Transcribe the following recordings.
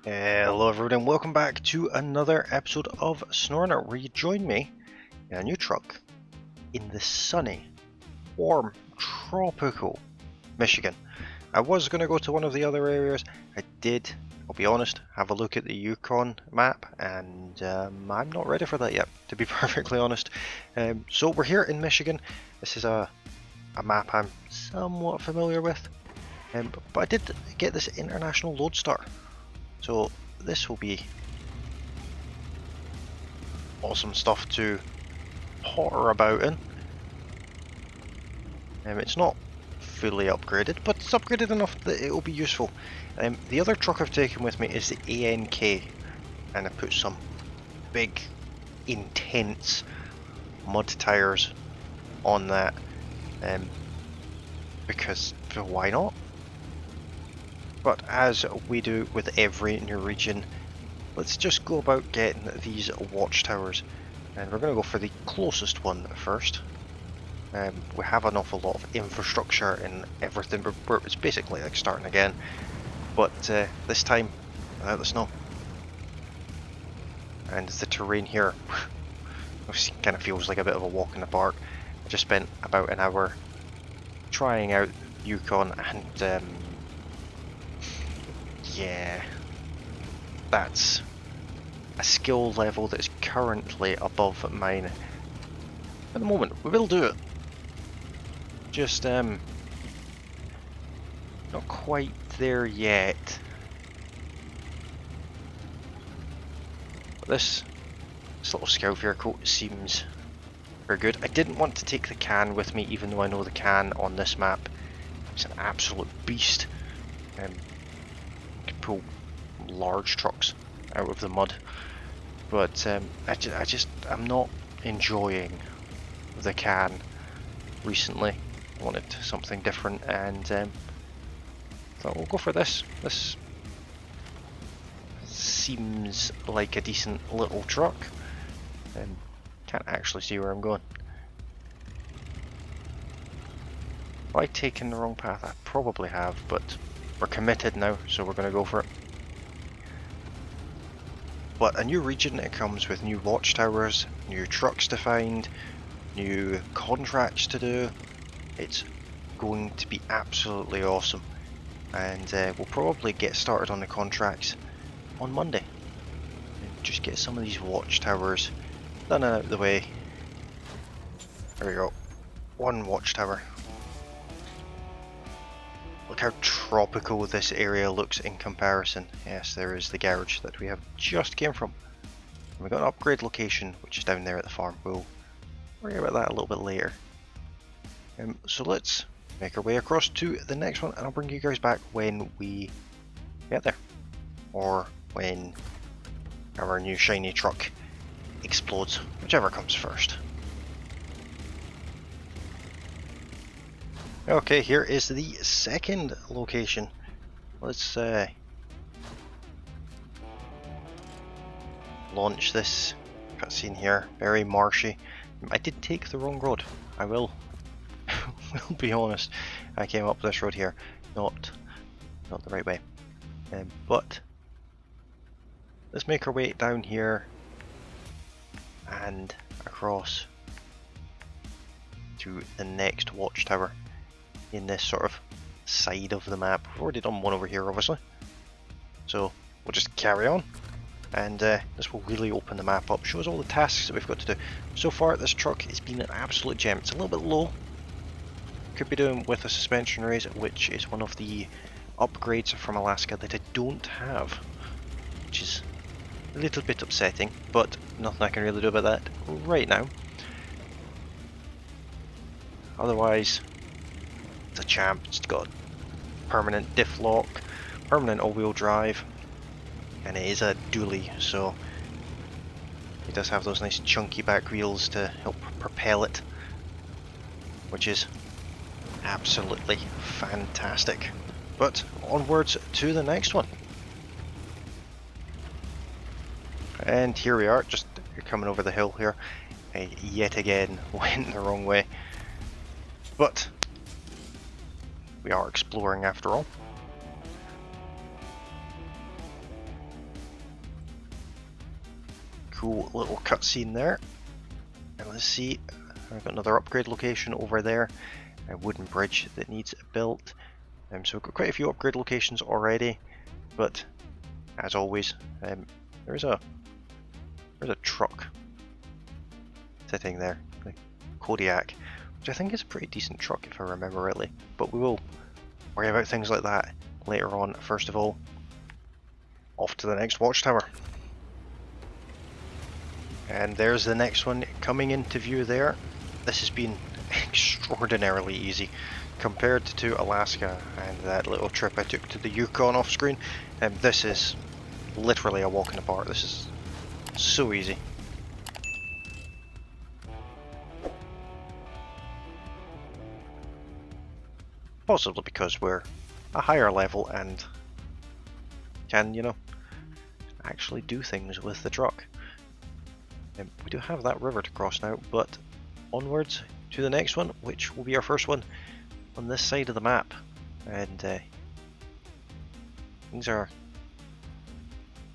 Hello everyone and welcome back to another episode of SnowRunner where you join me in a new truck in the sunny, warm, tropical Michigan. I was going to go to one of the other areas. I did, I'll be honest, have a look at the Yukon map and I'm not ready for that yet, to be perfectly honest. So we're here in Michigan. This is a map I'm somewhat familiar with, but I did get this international lodestar. So this will be awesome stuff to potter about in. It's not fully upgraded, but it's upgraded enough that it will be useful. The other truck I've taken with me is the ANK, and I put some big, intense mud tyres on that, because why not? But as we do with every new region, let's just go about getting these watchtowers, and we're going to go for the closest one first. We have an awful lot of infrastructure and everything, it's basically like starting again, but this time without the snow. And the terrain here kind of feels like a bit of a walk in the park. I just spent about an hour trying out Yukon, and yeah, that's a skill level that is currently above mine at the moment. We will do it, just not quite there yet. But this little scout vehicle seems very good. I didn't want to take the can with me, even though I know the can on this map is an absolute beast. You can pull large trucks out of the mud, but I'm not enjoying the can recently. I wanted something different, and thought we'll go for this. This seems like a decent little truck. Can't actually see where I'm going. Have I taken the wrong path? I probably have, but we're committed now, so we're going to go for it. But a new region, it comes with new watchtowers, new trucks to find, new contracts to do. It's going to be absolutely awesome, and we'll probably get started on the contracts on Monday. And just get some of these watchtowers done and out of the way. There we go. One watchtower. Look how tropical this area looks in comparison. Yes, there is the garage that we have just came from. And we've got an upgrade location, which is down there at the farm. We'll worry about that a little bit later. So let's make our way across to the next one, and I'll bring you guys back when we get there. Or when our new shiny truck explodes, whichever comes first. Okay, here is the second location. Let's launch this cutscene here. Very marshy. I did take the wrong road. I will be honest. I came up this road here, not the right way. But let's make our way down here and across to the next watchtower in this sort of side of the map. We've already done one over here, obviously, so we'll just carry on, and this will really open the map up, show us all the tasks that we've got to do. So far this truck has been an absolute gem. It's a little bit low, could be doing with a suspension raise, which is one of the upgrades from Alaska that I don't have, which is a little bit upsetting, but nothing I can really do about that right now. Otherwise, it's a champ. It's got permanent diff lock, permanent all-wheel drive, and it is a dually, so it does have those nice chunky back wheels to help propel it, which is absolutely fantastic. But onwards to the next one. And here we are, just coming over the hill here. I yet again went the wrong way, but we are exploring after all. cool little cutscene there. And let's see, I've got another upgrade location over there, a wooden bridge that needs built. So we've got quite a few upgrade locations already, but as always, there's a truck sitting there, the Kodiak, which I think is a pretty decent truck if I remember rightly. But we will worry about things like that later on. First of all, off to the next watchtower. And there's the next one coming into view there. This has been extraordinarily easy compared to Alaska and that little trip I took to the Yukon off screen. This is literally a walk in the park. This is so easy. Possibly because we're a higher level and can, you know, actually do things with the truck. We do have that river to cross now, but onwards to the next one, which will be our first one on this side of the map. And things are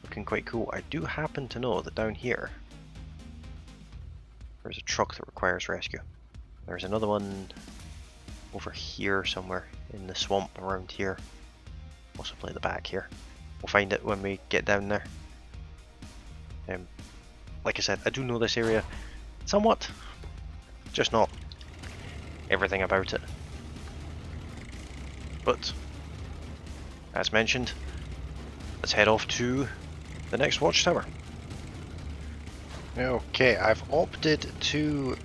looking quite cool. I do happen to know that down here there's a truck that requires rescue. There's another one over here somewhere in the swamp around here, possibly at the back here. We'll find it when we get down there. Like I said, I do know this area somewhat, just not everything about it. But as mentioned, let's head off to the next watchtower. Okay, I've opted to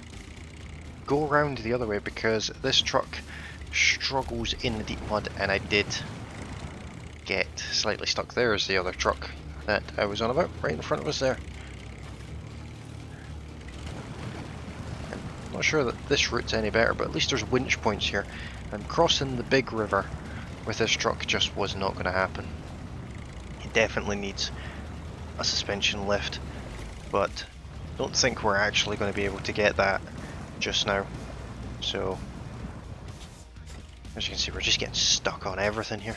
go around the other way because this truck struggles in the deep mud, and I did get slightly stuck. There's the other truck that I was on about, right in front of us there. I'm not sure that this route's any better, but at least there's winch points here. And crossing the big river with this truck just was not going to happen. It definitely needs a suspension lift, but don't think we're actually going to be able to get that just now. So as you can see, we're just getting stuck on everything here.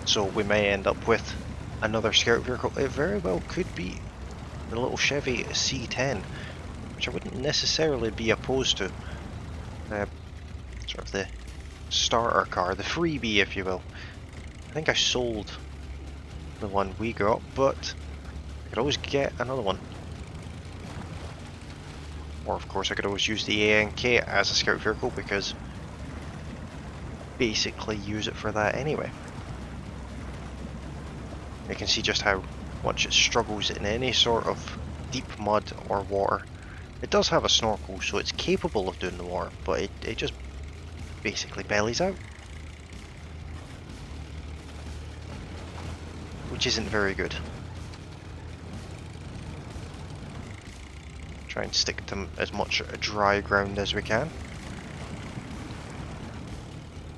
So we may end up with another scout vehicle. It very well could be the little Chevy C10, which I wouldn't necessarily be opposed to. Sort of the starter car, the freebie if you will. I think I sold the one we got, but I could always get another one. Or of course I could always use the ANK as a scout vehicle, because basically use it for that anyway. You can see just how much it struggles in any sort of deep mud or water. It does have a snorkel, so it's capable of doing the water, but it just basically bellies out, which isn't very good. Try and stick to as much dry ground as we can.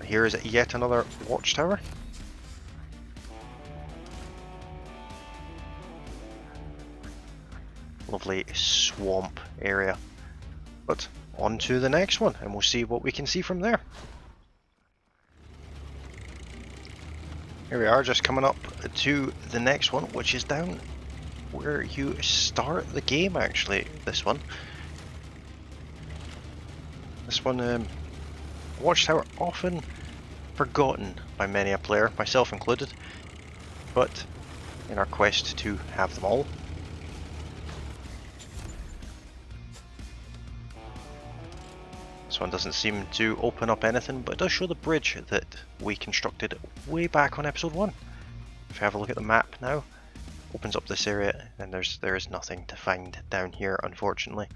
Here is yet another watchtower. Lovely swamp area. But on to the next one, and we'll see what we can see from there. Here we are, just coming up to the next one, which is down where you start the game, actually. This one, watchtower, often forgotten by many a player, myself included, but in our quest to have them all. This one doesn't seem to open up anything, but it does show the bridge that we constructed way back on episode 1. If you have a look at the map now, opens up this area, and there is nothing to find down here, unfortunately.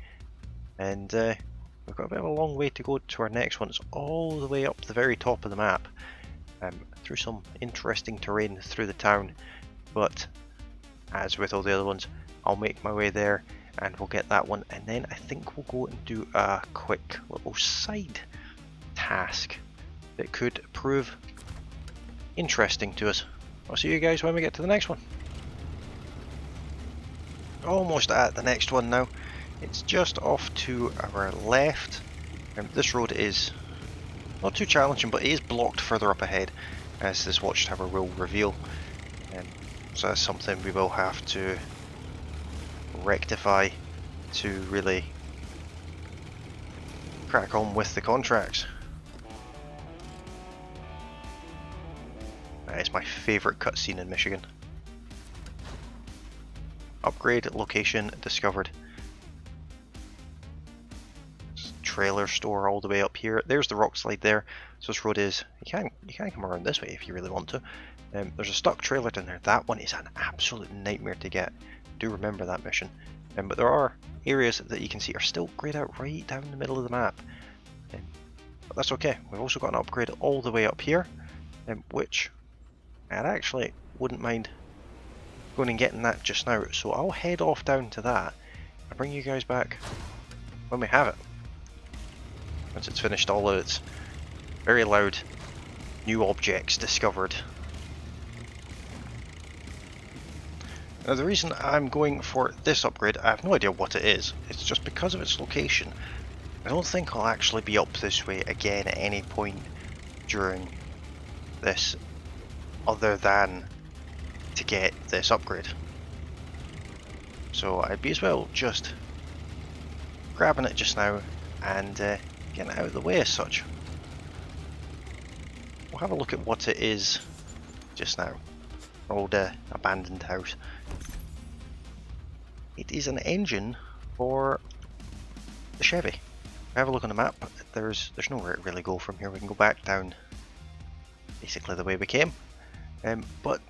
And we've got a bit of a long way to go to our next one. It's all the way up the very top of the map, through some interesting terrain through the town. But as with all the other ones, I'll make my way there and we'll get that one, and then I think we'll go and do a quick little side task that could prove interesting to us. I'll see you guys when we get to the next one. Almost at the next one now. It's just off to our left. This road is not too challenging, but it is blocked further up ahead, as this watchtower will reveal. So that's something we will have to rectify to really crack on with the contracts. That is my favourite cutscene in Michigan. Upgrade location discovered. Trailer store all the way up here. There's the rock slide there. So this road is, you can come around this way if you really want to. There's a stuck trailer down there. That one is an absolute nightmare to get. Do remember that mission. But there are areas that you can see are still grayed out right down the middle of the map. But that's okay. We've also got an upgrade all the way up here, which I actually wouldn't mind going and getting that just now. So I'll head off down to that. I'll bring you guys back when we have it. Once it's finished all of its very loud new objects discovered. Now the reason I'm going for this upgrade, I have no idea what it is. It's just because of its location. I don't think I'll actually be up this way again at any point during this, other than to get this upgrade. So I'd be as well just grabbing it just now and getting it out of the way as such. We'll have a look at what it is just now. Old abandoned house. It is an engine for the Chevy. Have a look on the map. There's nowhere to really go from here. We can go back down basically the way we came. But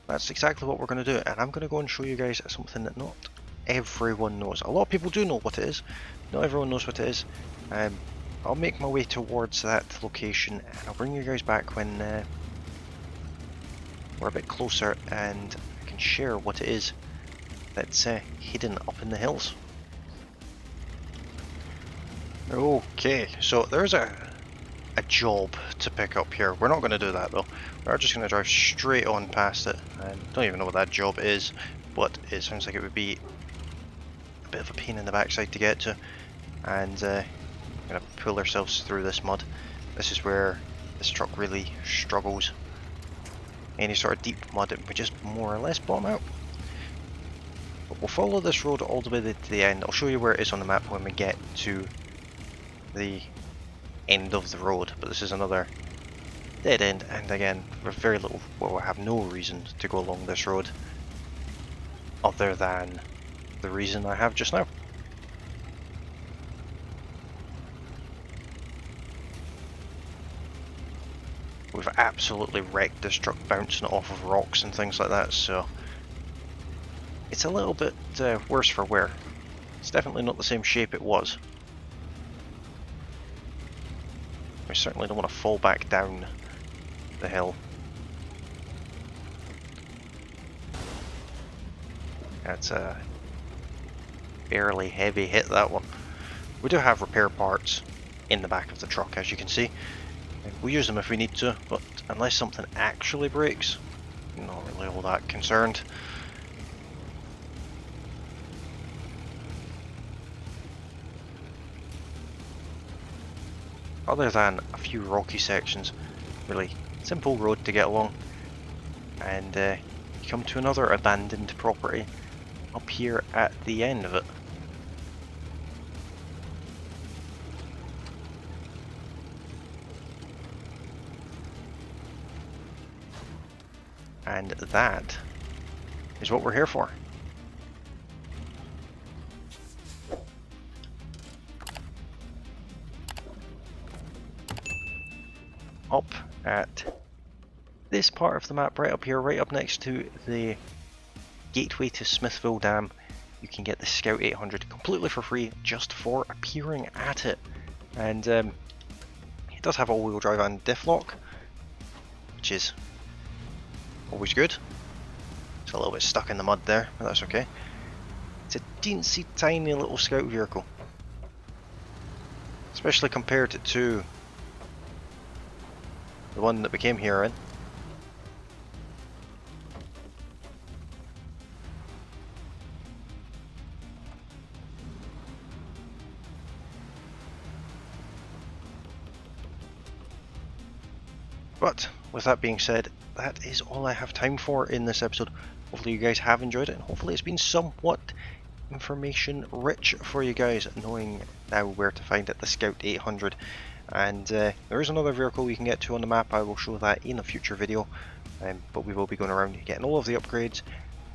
that's exactly what we're going to do, and I'm going to go and show you guys something that not everyone knows. A lot of people do know what it is. Not everyone knows what it is. I'll make my way towards that location, and I'll bring you guys back when we're a bit closer, and I can share what it is that's hidden up in the hills. Okay, so there's a job to pick up here. We're not going to do that though. We're just going to drive straight on past it. Don't even know what that job is, but it sounds like it would be a bit of a pain in the backside to get to. And we're going to pull ourselves through this mud. This is where this truck really struggles. Any sort of deep mud, and we just more or less bottom out. But we'll follow this road all the way to the end. I'll show you where it is on the map when we get to the end of the road, but this is another dead end, and again, with very little, well, I have no reason to go along this road other than the reason I have just now. We've absolutely wrecked this truck, bouncing off of rocks and things like that, so it's a little bit worse for wear. It's definitely not the same shape it was. We certainly don't want to fall back down the hill. That's a fairly heavy hit, that one. We do have repair parts in the back of the truck, as you can see. We use them if we need to, but unless something actually breaks, I'm not really all that concerned. Other than a few rocky sections, really simple road to get along. And you come to another abandoned property up here at the end of it. And that is what we're here for. Up at this part of the map, right up here, right up next to the gateway to Smithville Dam, you can get the Scout 800 completely for free just for appearing at it. And it does have all-wheel drive and diff lock, which is always good. It's a little bit stuck in the mud there, but that's okay. It's a teensy tiny little Scout vehicle, especially compared to the one that we came here in. But with that being said, that is all I have time for in this episode. Hopefully you guys have enjoyed it, and hopefully it's been somewhat information rich for you guys, knowing now where to find it, the Scout 800. And there is another vehicle we can get to on the map. I will show that in a future video, but we will be going around getting all of the upgrades,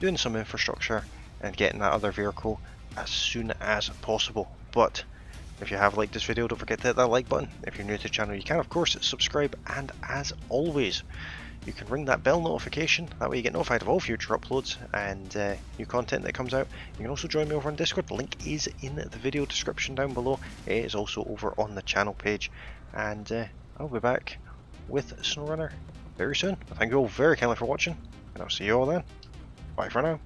doing some infrastructure, and getting that other vehicle as soon as possible. But if you have liked this video, don't forget to hit that like button. If you're new to the channel, you can of course subscribe, and as always, you can ring that bell notification, that way you get notified of all future uploads and new content that comes out. You can also join me over on Discord, the link is in the video description down below. It is also over on the channel page, and I'll be back with SnowRunner very soon. Thank you all very kindly for watching, and I'll see you all then. Bye for now.